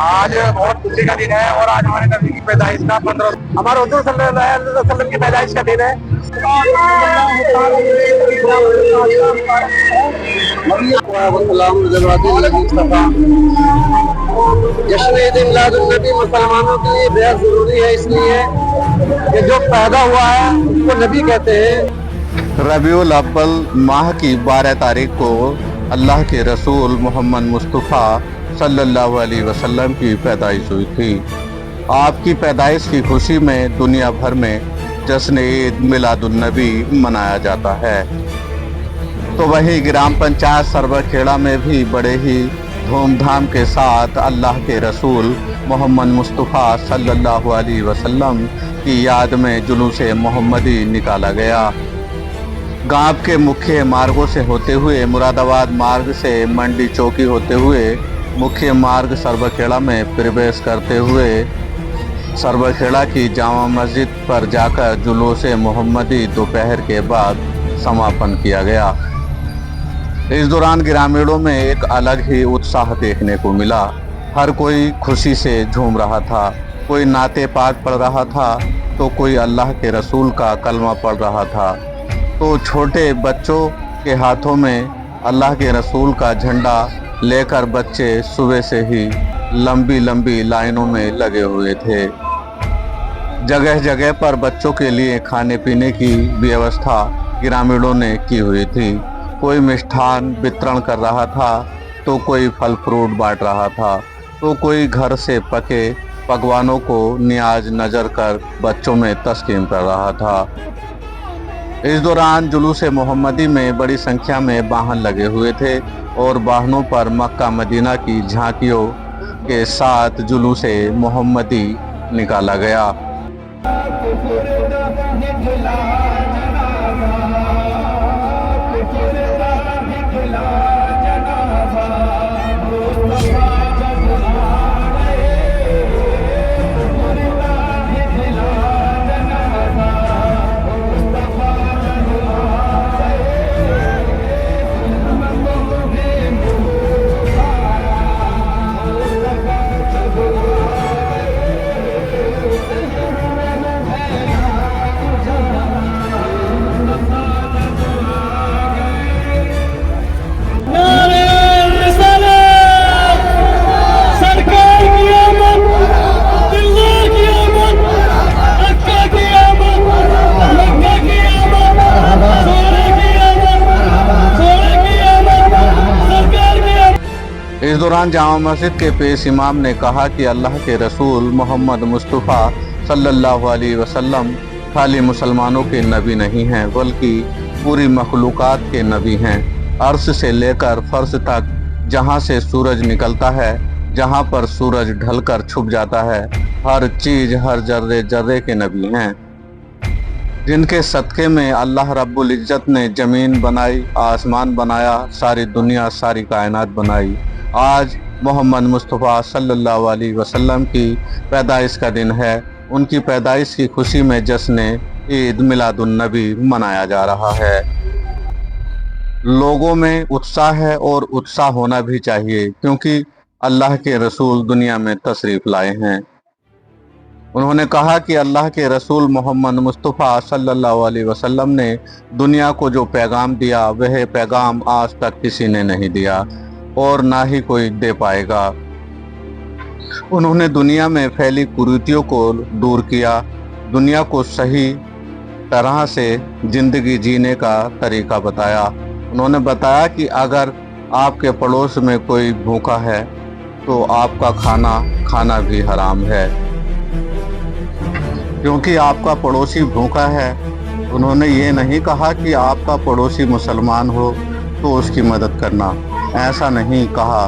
आज बहुत खुशी का दिन है और आज हमारे नबी की पैदाइश का 15 हमारे हुजूर सल्लल्लाहु अलैहि वसल्लम की पैदाइश का दिन है। जश्न ईद मिलादुन्नबी मुसलमानों के लिए बेहद जरूरी है, इसलिए कि जो पैदा हुआ है उसको नबी कहते हैं। रबीउल अव्वल माह की 12 तारीख को अल्लाह के रसूल मोहम्मद मुस्तफ़ा सल्लल्लाहु अलैहि वसल्लम की पैदाइश हुई थी। आपकी पैदाइश की खुशी में दुनिया भर में जश्न ईद मिलादुन्नबी मनाया जाता है। तो वहीं ग्राम पंचायत सरवखेड़ा में भी बड़े ही धूमधाम के साथ अल्लाह के रसूल मोहम्मद मुस्तफ़ा सल्लल्लाहु अलैहि वसल्लम की याद में जुलूस मोहम्मदी निकाला गया। गांव के मुख्य मार्गों से होते हुए मुरादाबाद मार्ग से मंडी चौकी होते हुए मुख्य मार्ग सरवखेड़ा में प्रवेश करते हुए सरवखेड़ा की जामा मस्जिद पर जाकर जुलूस मोहम्मदी दोपहर के बाद समापन किया गया। इस दौरान ग्रामीणों में एक अलग ही उत्साह देखने को मिला। हर कोई खुशी से झूम रहा था, कोई नाते पाक पढ़ रहा था तो कोई अल्लाह के रसूल का कलमा पढ़ रहा था, तो छोटे बच्चों के हाथों में अल्लाह के रसूल का झंडा लेकर बच्चे सुबह से ही लंबी लंबी लाइनों में लगे हुए थे। जगह जगह पर बच्चों के लिए खाने पीने की व्यवस्था ग्रामीणों ने की हुई थी। कोई मिष्ठान वितरण कर रहा था तो कोई फल फ्रूट बांट रहा था, तो कोई घर से पके पकवानों को नियाज नजर कर बच्चों में तस्कीन कर रहा था। इस दौरान जुलूस मोहम्मदी में बड़ी संख्या में वाहन लगे हुए थे और वाहनों पर मक्का मदीना की झांकियों के साथ जुलूस मोहम्मदी निकाला गया। इस दौरान जामा मस्जिद के पेश इमाम ने कहा कि अल्लाह के रसूल मोहम्मद मुस्तफ़ा सल्लल्लाहु अलैहि वसल्लम खाली मुसलमानों के नबी नहीं हैं बल्कि पूरी मखलूक़ात के नबी हैं। अर्श से लेकर फर्श तक जहां से सूरज निकलता है, जहां पर सूरज ढलकर छुप जाता है, हर चीज़ हर जर्रे जर्रे के नबी हैं, जिनके सदक़े में अल्लाह रब्बुल इज़्ज़त ने ज़मीन बनाई, आसमान बनाया, सारी दुनिया सारी कायनात बनाई। आज मोहम्मद मुस्तफ़ा सल्लल्लाहु अलैहि वसल्लम की पैदाइश का दिन है। उनकी पैदाइश की खुशी में जश्न ईद मिलादुन्नबी मनाया जा रहा है। लोगों में उत्साह है और उत्साह होना भी चाहिए, क्योंकि अल्लाह के रसूल दुनिया में तशरीफ़ लाए हैं। उन्होंने कहा कि अल्लाह के रसूल मोहम्मद मुस्तफ़ा सल्लल्लाहु अलैहि वसल्लम ने दुनिया को जो पैगाम दिया वह पैगाम आज तक किसी ने नहीं दिया और ना ही कोई दे पाएगा। उन्होंने दुनिया में फैली कुरीतियों को दूर किया, दुनिया को सही तरह से ज़िंदगी जीने का तरीका बताया। उन्होंने बताया कि अगर आपके पड़ोस में कोई भूखा है तो आपका खाना खाना भी हराम है, क्योंकि आपका पड़ोसी भूखा है। उन्होंने ये नहीं कहा कि आपका पड़ोसी मुसलमान हो तो उसकी मदद करना, ऐसा नहीं कहा,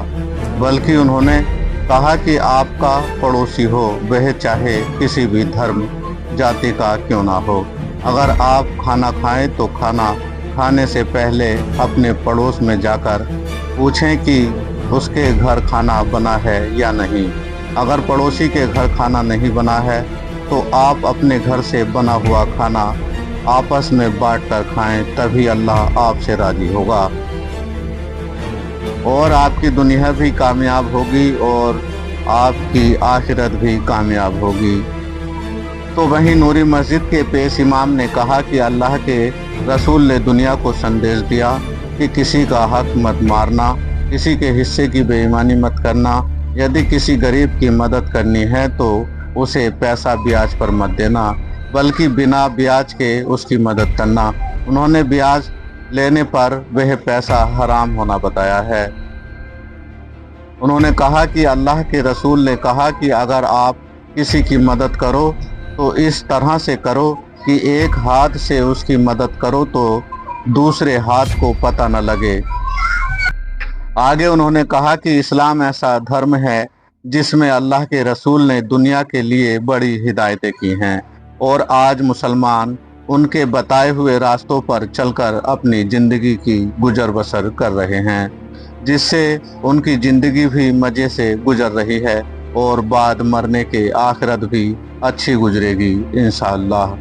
बल्कि उन्होंने कहा कि आपका पड़ोसी हो वह चाहे किसी भी धर्म जाति का क्यों ना हो, अगर आप खाना खाएं तो खाना खाने से पहले अपने पड़ोस में जाकर पूछें कि उसके घर खाना बना है या नहीं। अगर पड़ोसी के घर खाना नहीं बना है तो आप अपने घर से बना हुआ खाना आपस में बांट कर खाएं, तभी अल्लाह आपसे राजी होगा। और आपकी दुनिया भी कामयाब होगी और आपकी आखिरत भी कामयाब होगी। तो वहीं नूरी मस्जिद के पेश इमाम ने कहा कि अल्लाह के रसूल ने दुनिया को संदेश दिया कि किसी का हक मत मारना, किसी के हिस्से की बेईमानी मत करना, यदि किसी गरीब की मदद करनी है तो उसे पैसा ब्याज पर मत देना, बल्कि बिना ब्याज के उसकी मदद करना। उन्होंने ब्याज लेने पर वह पैसा हराम होना बताया है। उन्होंने कहा कि अल्लाह के रसूल ने कहा कि अगर आप किसी की मदद करो तो इस तरह से करो कि एक हाथ से उसकी मदद करो तो दूसरे हाथ को पता न लगे। आगे उन्होंने कहा कि इस्लाम ऐसा धर्म है जिसमें अल्लाह के रसूल ने दुनिया के लिए बड़ी हिदायतें की हैं और आज मुसलमान उनके बताए हुए रास्तों पर चलकर अपनी ज़िंदगी की गुजर बसर कर रहे हैं, जिससे उनकी ज़िंदगी भी मज़े से गुजर रही है और बाद मरने के आखिरत भी अच्छी गुजरेगी इंशाअल्लाह।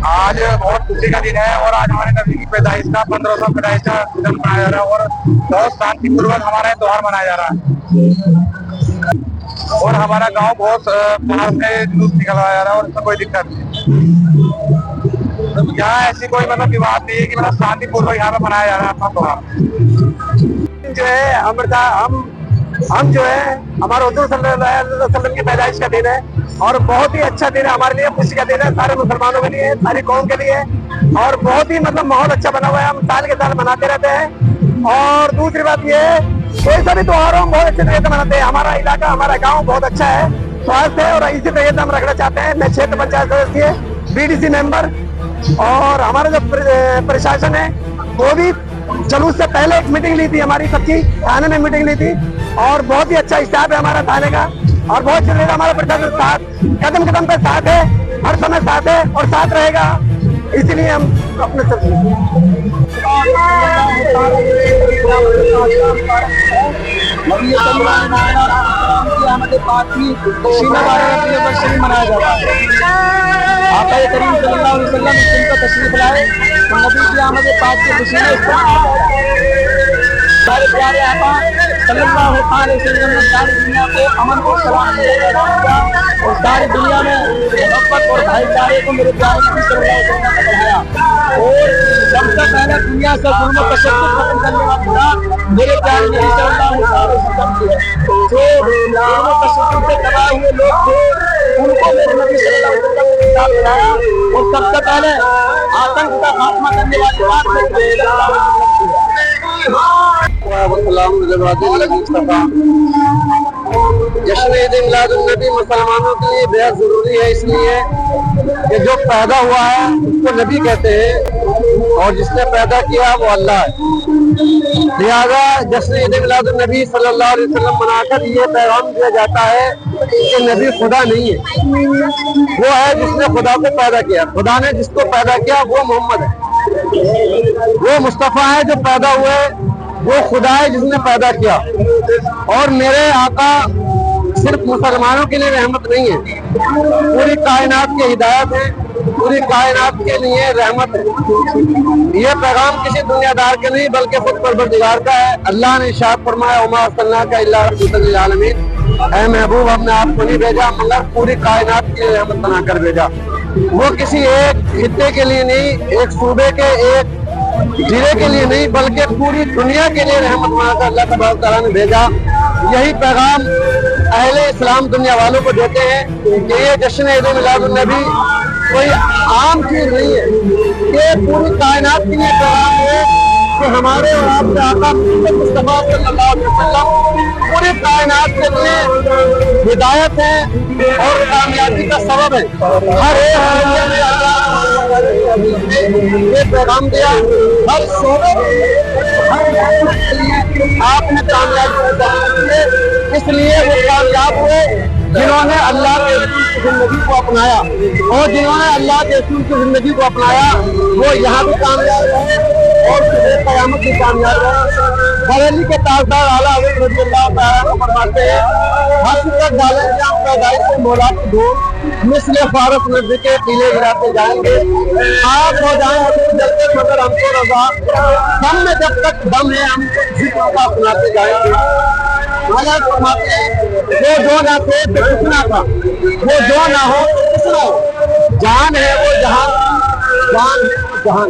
आज बहुत खुशी का दिन है और आज हमारे नबी की पैदाइश का 1500 पैदाइश का दिन मनाया जा रहा है और बहुत शांतिपूर्वक हमारा त्योहार मनाया जा रहा है और हमारा गांव बहुत बाहर से जुलूस निकलवाया जा रहा है और इसमें कोई दिक्कत नहीं। यहाँ ऐसी कोई मतलब विवाद नहीं है कि मतलब शांतिपूर्वक यहाँ पे मनाया जा रहा है अपना त्योहार। जो है हम जो है हमारे हुजूर सल्लल्लाहु अलैहि वसल्लम की पैदाइश का दिन है और बहुत ही अच्छा दिन है हमारे लिए, खुशी का दिन है सारे मुसलमानों के लिए, सारी कौम के लिए और बहुत ही मतलब माहौल अच्छा बना हुआ है। हम साल के साल मनाते रहते हैं और दूसरी बात ये है कोई सा भी त्योहार हम बहुत अच्छे तरीके से मनाते हैं। हमारा इलाका हमारा गाँव बहुत अच्छा है, स्वास्थ्य है और इसी तरीके से हम रखना चाहते हैं। मैं क्षेत्र पंचायत सदस्य BDC मेंबर और हमारा जो प्रशासन है वो भी जुलूस से पहले एक मीटिंग ली थी हमारी सबकी, थाने में मीटिंग ली थी और बहुत ही अच्छा स्टाफ है हमारा थाने का और बहुत जल्दी हमारा प्रशासन साथ कदम कदम पे साथ है, हर समय साथ है और साथ रहेगा। इसीलिए हम अपने मनाया जाता है। आका करीम सल्लल्लाहु अलैहि वसल्लम इस दिन का तशरीफ लाए तो नबी की आमद पाक की खुशी में सारे प्यारे आका सल्लल्लाहु अलैहि वसल्लम ने सारी दुनिया को अमन और सलाम दिया और सारी दुनिया में मोहब्बत और भाईचारे को मेरे प्यारे नबी सल्लल्लाहु अलैहि वसल्लम ने बढ़ाया और सबसे पहले दुनिया से जुल्म और तशद्दुद खत्म करने वाला मेरे प्यारे नबी सल्लल्लाहु अलैहि वसल्लम थे। जो जुल्म और तशद्दुद से तबाह हुए लोग थे उनको मेरे नबी सल्लल्लाहु अलैहि वसल्लम ने खिताब दिलाया और सबसे पहले आतंक का खात्मा करने वाली बात जश्न ईद मिलादुन्नबी मुसलमानों के लिए बेहद जरूरी है, इसलिए कि जो पैदा हुआ है उसको नबी कहते हैं और जिसने पैदा किया वो अल्लाह है। लिहाजा जश्न ईद मिलादुन्नबी सल्लल्लाहु अलैहि वसल्लम मनाकर ये पैगाम दिया जाता है कि नबी खुदा नहीं है, वो है जिसने खुदा को पैदा किया। खुदा ने जिसको पैदा किया वो मोहम्मद है, वो मुस्तफ़ा है जो पैदा हुए, वो खुदा है जिसने पैदा किया। और मेरे आका सिर्फ मुसलमानों के लिए रहमत नहीं है, पूरी कायनात की हिदायत है, पूरी कायनात के लिए रहमत है। ये पैगाम किसी दुनियादार के नहीं बल्कि खुद परवरदिगार का है। अल्लाह ने इरशाद फरमाया वमा अर्सलनाका इल्ला रहमतन लिल आलमीन, ऐ महबूब हमने आपको नहीं भेजा मगर पूरी कायनात के लिए रहमत बनाकर भेजा। वो किसी एक खित्ते के लिए नहीं, एक सूबे के एक जिले के लिए नहीं बल्कि पूरी दुनिया के लिए रहमत बनाकर अल्लाह तबारक तआला ने भेजा। यही पैगाम अहले इस्लाम दुनिया वालों को देते हैं कि ये जश्न ईद मिलादुन्नबी कोई आम चीज नहीं है, ये पूरी कायनात के लिए पैगाम है कि हमारे और आपके आका मुस्तफा सल्लल्लाहु अलैहि वसल्लम पूरी कायनात के लिए हिदायत है और कामयाबी का सबब है। हर एक ये पैगाम दिया, हर शोबे आपने कामयाबी इसलिए वो कामयाब हुए जिन्होंने अल्लाह के रसूल की जिंदगी को अपनाया और जिन्होंने अल्लाह के रसूल की जिंदगी को अपनाया वो यहाँ भी कामयाब रहे और क़यामत भी कामयाब रहे। बरेली के ताजदार आला हज़रत रज़ियल्लाहु तआला अन्हु फरमाते हैं हक़ीक़त डालेंगे हम पैदाइश से मौला की धूल मिस्ल फारस नज़्र के पीले गिराते जाएंगे, आप हो जाए जलते मगर हमको रज़ा, दम में जब तक दम है हम जिक्र का अपनाते जाएंगे। वो जो ना थे तो कुछ ना था, वो जो ना हो तो कुछ ना हो, जान है वो जहान, जान है वो जहान।